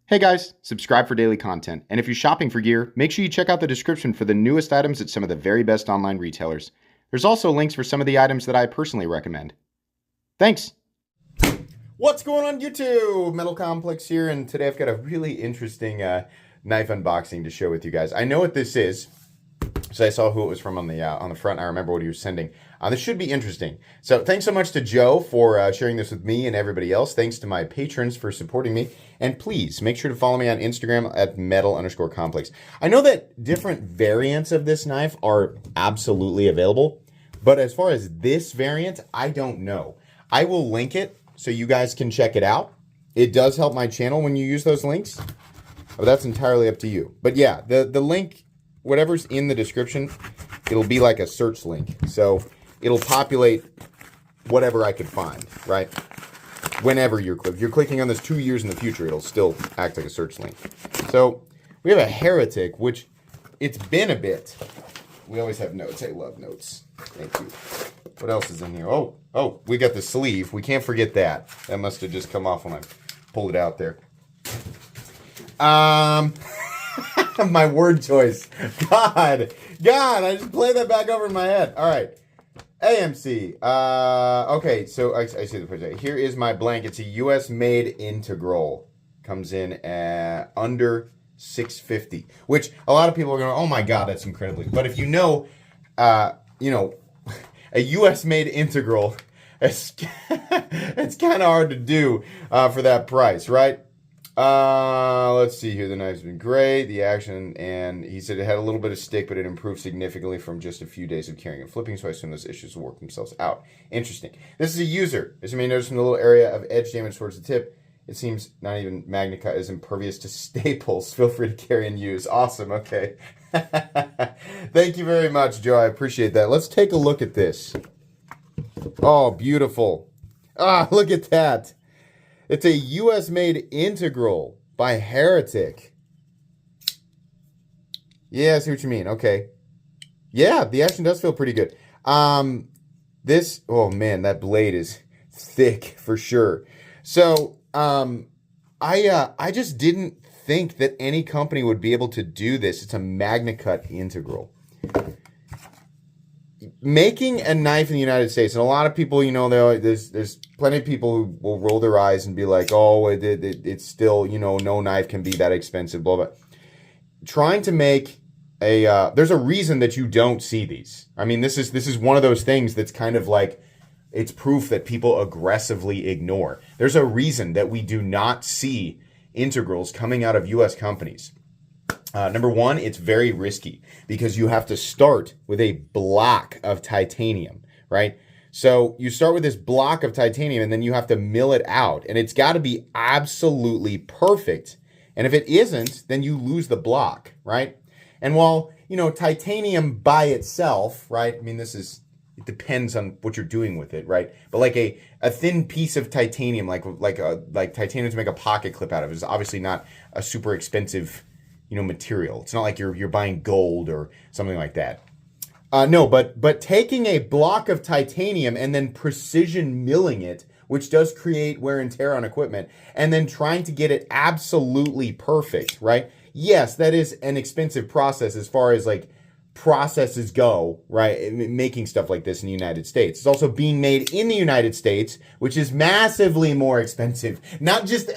Hey guys, subscribe for daily content. And if you're shopping for gear, make sure you check out the description for the newest items at some of the very best online retailers. There's also links for some of the items that I personally recommend. Thanks! What's going on YouTube? Metal Complex here, and today I've got a really interesting knife unboxing to share with you guys. I know what this is, so I saw who it was from on the front, and I remember what he was sending. This should be interesting. So thanks so much to Joe for sharing this with me and everybody else. Thanks to my patrons for supporting me. And please make sure to follow me on Instagram at metal_complex. I know that different variants of this knife are absolutely available, but as far as this variant, I don't know. I will link it so you guys can check it out. It does help my channel when you use those links, but that's entirely up to you. But yeah, the link, whatever's in the description, it'll be like a search link. So it'll populate whatever I could find, right? Whenever you're clicking on this 2 years in the future, it'll still act like a search link. So we have a Heretic, which it's been a bit. We always have notes. I love notes. Thank you. What else is in here? Oh, we got the sleeve. We can't forget that. That must have just come off when I pulled it out there. My word choice. God, I just played that back over in my head. All right. AMC. Okay, so I see the picture. Here is my blank. It's a US made integral. Comes in at under $650, which a lot of people are going, oh my God, that's incredibly. But if you know, a US made integral, it's kind of hard to do for that price, right? Let's see here. The knife's been great. The action, and he said it had a little bit of stick, but it improved significantly from just a few days of carrying and flipping, so I assume those issues will work themselves out. Interesting. This is a user. As you may notice from the little area of edge damage towards the tip, it seems not even Magna Cut is impervious to staples. Feel free to carry and use. Awesome. Okay. Thank you very much, Joe. I appreciate that. Let's take a look at this. Oh, beautiful. Look at that. It's a US-made integral by Heretic. Yeah, I see what you mean. Okay. Yeah, the action does feel pretty good. This, oh man, that blade is thick for sure. So, I just didn't think that any company would be able to do this. It's a Magna Cut integral. Making a knife in the United States, and a lot of people, there's plenty of people who will roll their eyes and be like, oh, it's still, no knife can be that expensive, blah, blah. Trying to make there's a reason that you don't see these. I mean, this is one of those things that's kind of like, it's proof that people aggressively ignore. There's a reason that we do not see integrals coming out of US companies. Number one, it's very risky because you have to start with a block of titanium, right? So you start with this block of titanium and then you have to mill it out, and it's got to be absolutely perfect. And if it isn't, then you lose the block, right? And while, titanium by itself, right? I mean, it depends on what you're doing with it, right? But like a thin piece of titanium, like titanium to make a pocket clip out of, is obviously not a super expensive material. It's not like you're buying gold or something like that. No, but taking a block of titanium and then precision milling it, which does create wear and tear on equipment, and then trying to get it absolutely perfect, right? Yes, that is an expensive process as far as like processes go, right? Making stuff like this in the United States. It's also being made in the United States, which is massively more expensive. Not just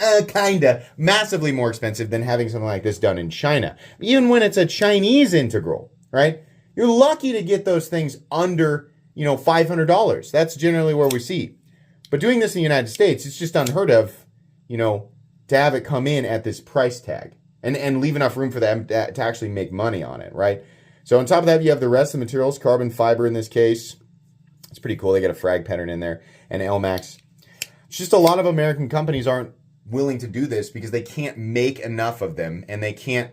massively more expensive than having something like this done in China. Even when it's a Chinese integral, right? You're lucky to get those things under, $500. That's generally where we see. But doing this in the United States, it's just unheard of, to have it come in at this price tag and leave enough room for them to actually make money on it, right? So on top of that, you have the rest of the materials, carbon fiber in this case. It's pretty cool. They got a frag pattern in there and LMAX. It's just a lot of American companies aren't willing to do this because they can't make enough of them and they can't,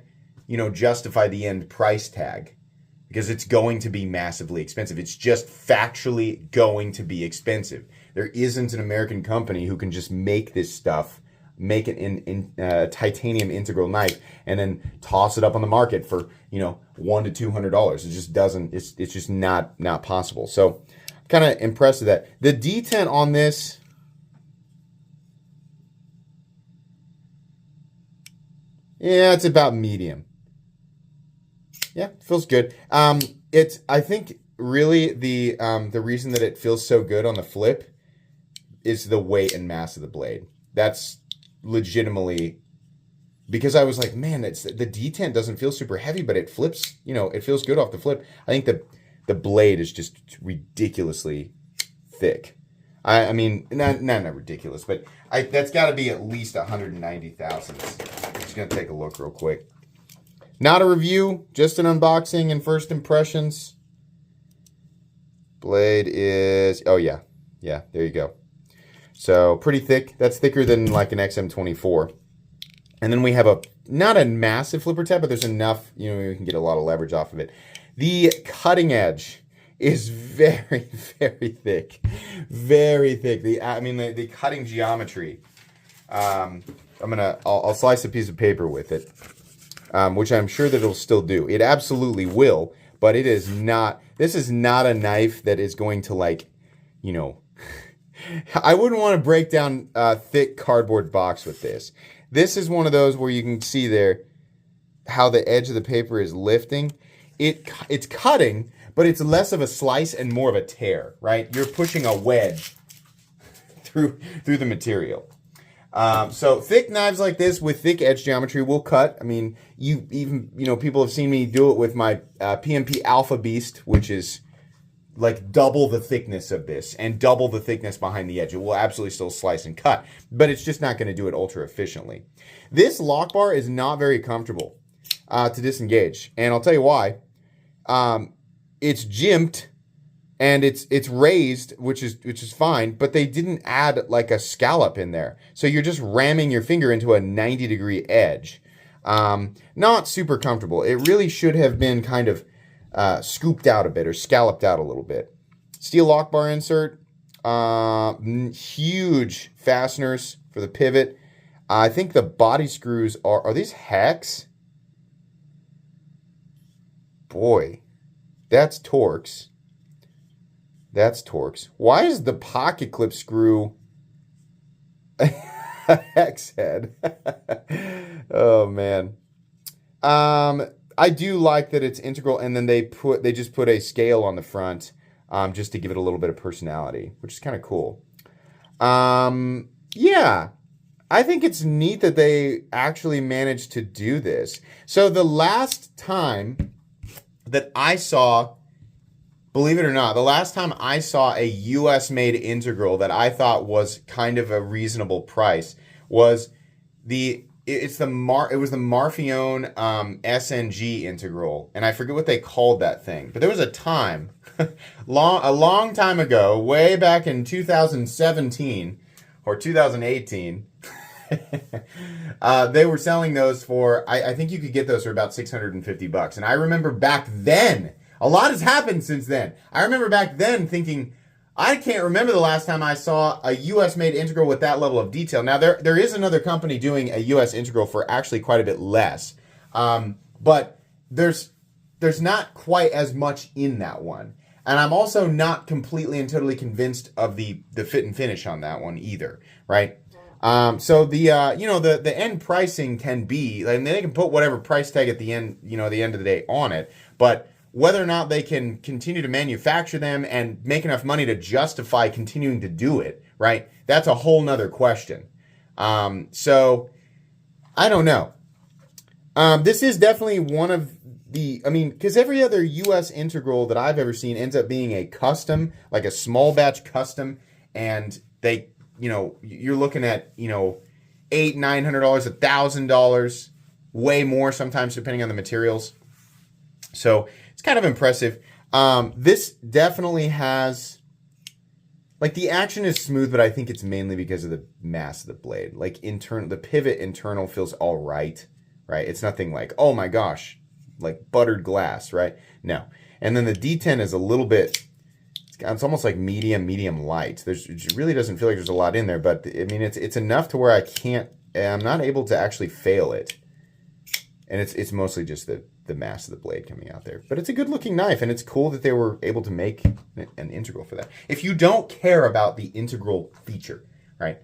justify the end price tag because it's going to be massively expensive. It's just factually going to be expensive. There isn't an American company who can just make this stuff, make it in titanium integral knife, and then toss it up on the market for $100 to $200. It just doesn't. It's just not possible. So, kind of impressed with that. The detent on this Yeah, it's about medium. Yeah, feels good. I think really the reason that it feels so good on the flip is the weight and mass of the blade. That's legitimately because I was like, man, it's the detent doesn't feel super heavy, but it flips. It feels good off the flip. I think the blade is just ridiculously thick. I mean, not ridiculous, but that's got to be at least 190 thousandths. I'm just gonna take a look real quick. Not a review, just an unboxing and first impressions. Blade is, oh yeah, there you go. So pretty thick. That's thicker than like an XM24. And then we have not a massive flipper tab, but there's enough, you can get a lot of leverage off of it. The cutting edge is very, very thick. Very thick. The cutting geometry. I'll slice a piece of paper with it, which I'm sure that it'll still do. It absolutely will, but this is not a knife that is going to I wouldn't want to break down a thick cardboard box with this. This is one of those where you can see there how the edge of the paper is lifting. It's cutting, but it's less of a slice and more of a tear, right? You're pushing a wedge through the material. So thick knives like this with thick edge geometry will cut. I mean, people have seen me do it with my PMP Alpha Beast, which is like double the thickness of this and double the thickness behind the edge. It will absolutely still slice and cut, but it's just not going to do it ultra efficiently. This lock bar is not very comfortable to disengage, and I'll tell you why. It's jimped and it's raised, which is fine, but they didn't add like a scallop in there, so you're just ramming your finger into a 90-degree edge. Not super comfortable. It really should have been kind of scooped out a bit or scalloped out a little bit. Steel lock bar insert, huge fasteners for the pivot. I think the body screws are these hex? Boy, that's Torx. That's Torx. Why is the pocket clip screw a hex head? Oh man. I do like that it's integral, and then they just put a scale on the front, just to give it a little bit of personality, which is kind of cool. Yeah, I think it's neat that they actually managed to do this. So the last time that I saw, believe it or not, the last time I saw a U.S. made integral that I thought was kind of a reasonable price was it was the Marfione SNG integral, and I forget what they called that thing. But there was a time, a long time ago, way back in 2017 or 2018, they were selling those for, I think you could get those for about $650. And I remember back then, a lot has happened since then. I remember back then thinking, I can't remember the last time I saw a U.S. made integral with that level of detail. Now, there is another company doing a U.S. integral for actually quite a bit less. But there's not quite as much in that one. And I'm also not completely and totally convinced of the fit and finish on that one either, right? So the end pricing can be, and they can put whatever price tag at the end, the end of the day on it, but whether or not they can continue to manufacture them and make enough money to justify continuing to do it, right? That's a whole nother question. So I don't know. This is definitely one of because every other U.S. integral that I've ever seen ends up being a custom, like a small batch custom, and they, you're looking at, $800, $900, $1,000, way more sometimes depending on the materials. So it's kind of impressive. This definitely has, the action is smooth, but I think it's mainly because of the mass of the blade. The pivot internal feels all right? It's nothing like, oh my gosh, like buttered glass, right? No. And then the D10 is a little bit, it's almost like medium light. It really doesn't feel like there's a lot in there, but I mean, it's enough to where I'm not able to actually fail it. And it's mostly just the mass of the blade coming out there. But it's a good looking knife, and it's cool that they were able to make an integral for that. If you don't care about the integral feature, right?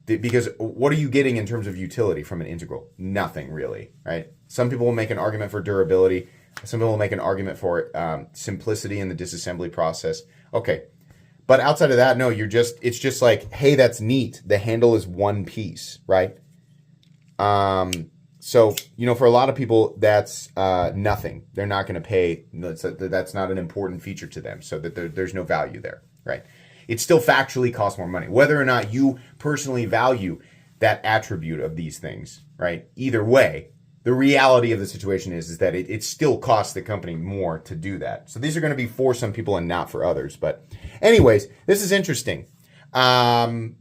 Because what are you getting in terms of utility from an integral? Nothing really, right? Some people will make an argument for durability. Some people will make an argument for simplicity in the disassembly process. Okay. But outside of that, no, it's just like, hey, that's neat. The handle is one piece, right? So, for a lot of people, that's nothing. They're not going to pay. That's not an important feature to them. So that there's no value there, right? It still factually costs more money. Whether or not you personally value that attribute of these things, right? Either way, the reality of the situation is that it still costs the company more to do that. So these are going to be for some people and not for others. But anyways, this is interesting. Now, I'm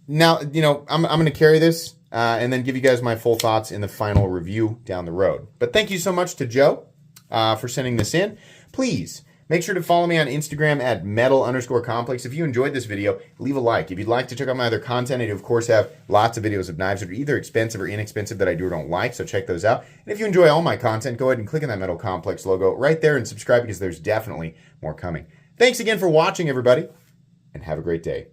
going to carry this and then give you guys my full thoughts in the final review down the road. But thank you so much to Joe for sending this in. Please make sure to follow me on Instagram at metal_complex. If you enjoyed this video, leave a like. If you'd like to check out my other content, I do, of course, have lots of videos of knives that are either expensive or inexpensive that I do or don't like, so check those out. And if you enjoy all my content, go ahead and click on that Metal Complex logo right there and subscribe because there's definitely more coming. Thanks again for watching, everybody, and have a great day.